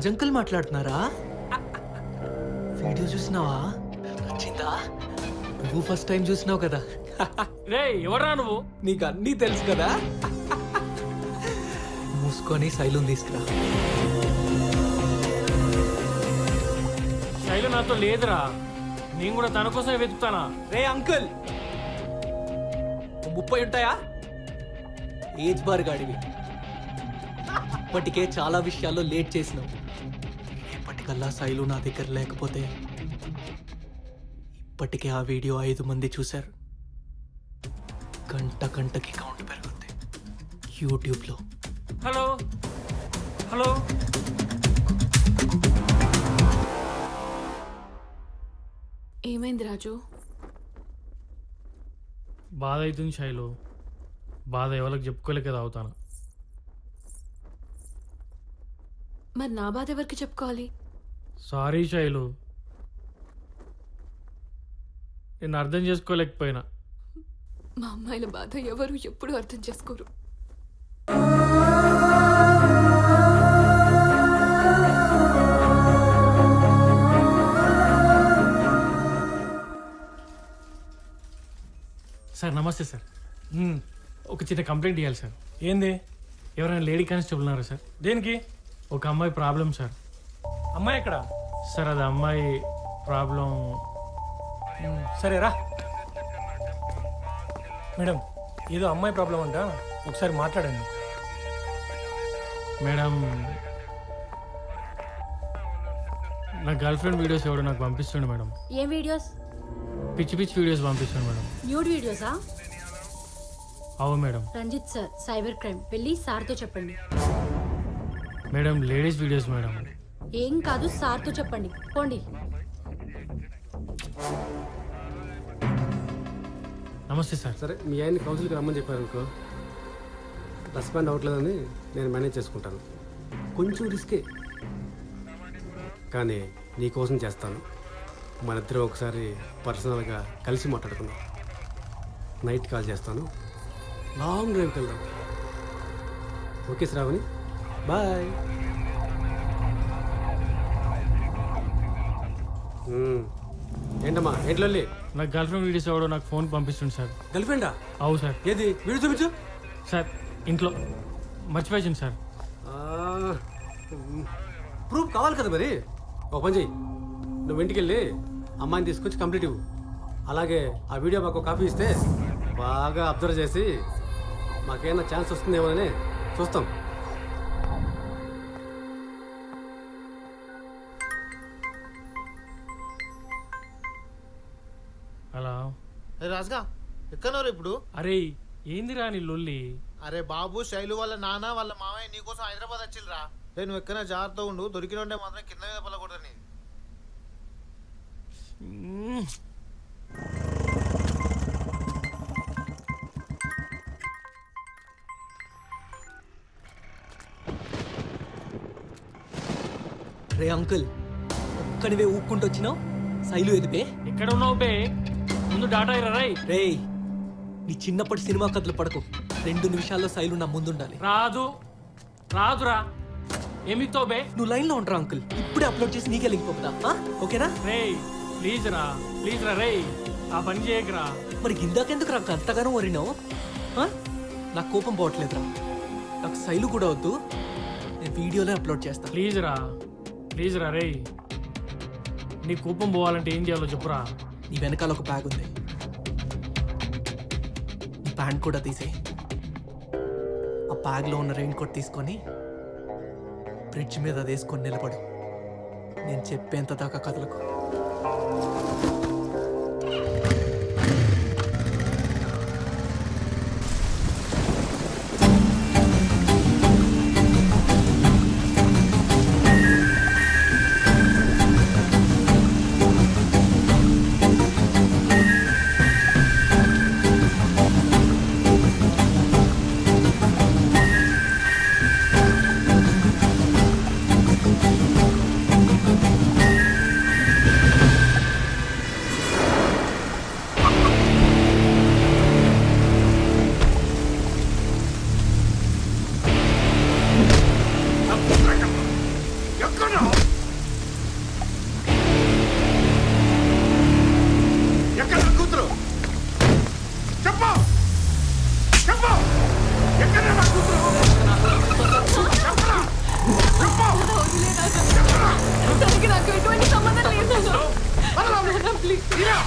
రాజంకల్ మాట్లాడుతున్నారా? వీడియో చూసినావా? నచ్చిందా? నువ్వు ఫస్ట్ టైం చూసినావు కదా. రే ఎవరా నువ్వు? నీకు అన్నీ తెలుసు కదా. మూసుకొని శైలం తీసుకురా. శైలు నాతో లేదురా, నేను కూడా తన కోసమే వెతుకుతానా. రే అంకుల్, 30 ఉంటాయా? ఏజ్ బార్ గాడివి. ఇప్పటికే చాలా విషయాల్లో లేట్ చేసినావు. రేపటికల్లా శైలు నా దగ్గర లేకపోతే ఇప్పటికే ఆ వీడియో 5 మంది చూశారు. గంటకి కౌంట్ పెరుగుద్ది యూట్యూబ్లో. హలో హలో, ఏమైంది రాజు? బాధ అవుతుంది శైలు. బాధ ఎవరికి చెప్పుకోలేక కదా అవుతాను. మరి నా బాధ ఎవరికి చెప్పుకోవాలి? సారీ శైలు, నేను అర్థం చేసుకోలేకపోయినా. మా అమ్మాయిల బాధ ఎవరు ఎప్పుడు అర్థం చేసుకోరు. సార్ నమస్తే సార్. ఒక చిన్న కంప్లైంట్ ఇవ్వాలి సార్. ఏంది? ఎవరైనా లేడీ కానిస్టేబుల్ ఉన్నారా సార్? దేనికి? ఒక అమ్మాయి ప్రాబ్లం సార్. అమ్మాయి ఎక్కడ? సార్ అది అమ్మాయి ప్రాబ్లం. సరే రా మేడం, ఏదో అమ్మాయి ప్రాబ్లం అంట, ఒకసారి మాట్లాడండి. మేడం, నా గర్ల్ ఫ్రెండ్ వీడియోస్ ఎవడో నాకు పంపిస్తుండే మేడం. ఏం వీడియోస్? పిచ్చి పిచ్చి వీడియోస్ పంపిస్తుండే మేడం. న్యూడ్ వీడియోసా? అవు madam. Ranjith sir, cyber crime, వెళ్ళి సార్తో చెప్పండి. Madam ladies videos madam. ఏం కాదు, సార్తో చెప్పండి, పోండి. నమస్తే సార్. సరే, మీ ఆయన్ని కౌన్సిల్కి రమ్మని చెప్పారు అనుకో, రెస్పాండ్ అవ్వట్లేదని నేను మేనేజ్ చేసుకుంటాను. కొంచెం రిస్కే, కానీ నీకోసం చేస్తాను. మన ఇద్దరం ఒకసారి పర్సనల్గా కలిసి మాట్లాడుకుందాం. నైట్ కాల్ చేస్తాను, లాంగ్ డ్రైవ్కి వెళ్దాం. Okay Sravani, bye. ఏంటమ్మా, ఏంట్లో నా గర్ల్ ఫ్రెండ్ వీడియోస్ ఎవడో నాకు ఫోన్ పంపిస్తుంది సార్. గర్ల్ ఫ్రెండా? అవు సార్. ఏది వీడియో చూపించు. సార్ ఇంట్లో మర్చిపోయాను సార్. ప్రూఫ్ కావాలి కదా మరి. ఓ పని చెయ్యి, నువ్వు ఇంటికి వెళ్ళి అమ్మాయిని తీసుకొచ్చి కంప్లీట్ ఇవ్వు. అలాగే ఆ వీడియో మాకు కాపీ ఇస్తే బాగా అబ్జర్వ్ చేసి మాకేమైనా ఛాన్స్ వస్తుందేమోనని చూస్తాం. అలా రాజుగా ఎక్కడన్నారు ఇప్పుడు? అరే ఏందిరా నీ లొల్లి? అరే బాబు, శైలు వాళ్ళ నాన్న వాళ్ళ మామయ్య నీకోసం హైదరాబాద్ వచ్చిల్రా. నువ్వు ఎక్కడ జాగ్రత్త ఉండు, దొరికిన మాత్రం కింద మీద పల్లకూడదని. రే అంకుల్, ఒక్కడివే ఊక్కుంటూ వచ్చినావు. శైలు ఎదిపే. ఎక్కడ ఉన్నావు బే? ముందు డాటా ఇరరై. రే, నీ చిన్నప్పటి సినిమా కథలు పడకు. 2 నిమిషాల్లో శైలు నా ముందుండాలి. రాదురా. ఏమితో బే? నువ్వు లైన్లో ఉంటారా అంకుల్? ఇప్పుడే అప్లోడ్ చేసి నీకే లింక్ పంపుతా, ఓకేనా? రే ప్లీజ్ రా రే, ఆ పని చేయకరా. మరి ఇందాకెందుకు నాకు అంతగానో వరినావు? నాకు కోపం పోవట్లేదురా. నాకు శైలు కూడా వద్దు, నేను వీడియోలో అప్లోడ్ చేస్తాను. ప్లీజ్ రా రే. నీ కోపం పోవాలంటే ఏం చేయాలో చెప్పురా. నీ వెనకాల ఒక బ్యాగ్ ఉంది, నీ ప్యాంట్ కూడా తీసేయి. ఆ బ్యాగ్లో ఉన్న రెయిన్ కోట్ తీసుకొని బ్రిడ్జ్ మీద అది వేసుకొని నిలబడు. నేను చెప్పేంత దాకా కథలకు. వెళ్ళి తీరా.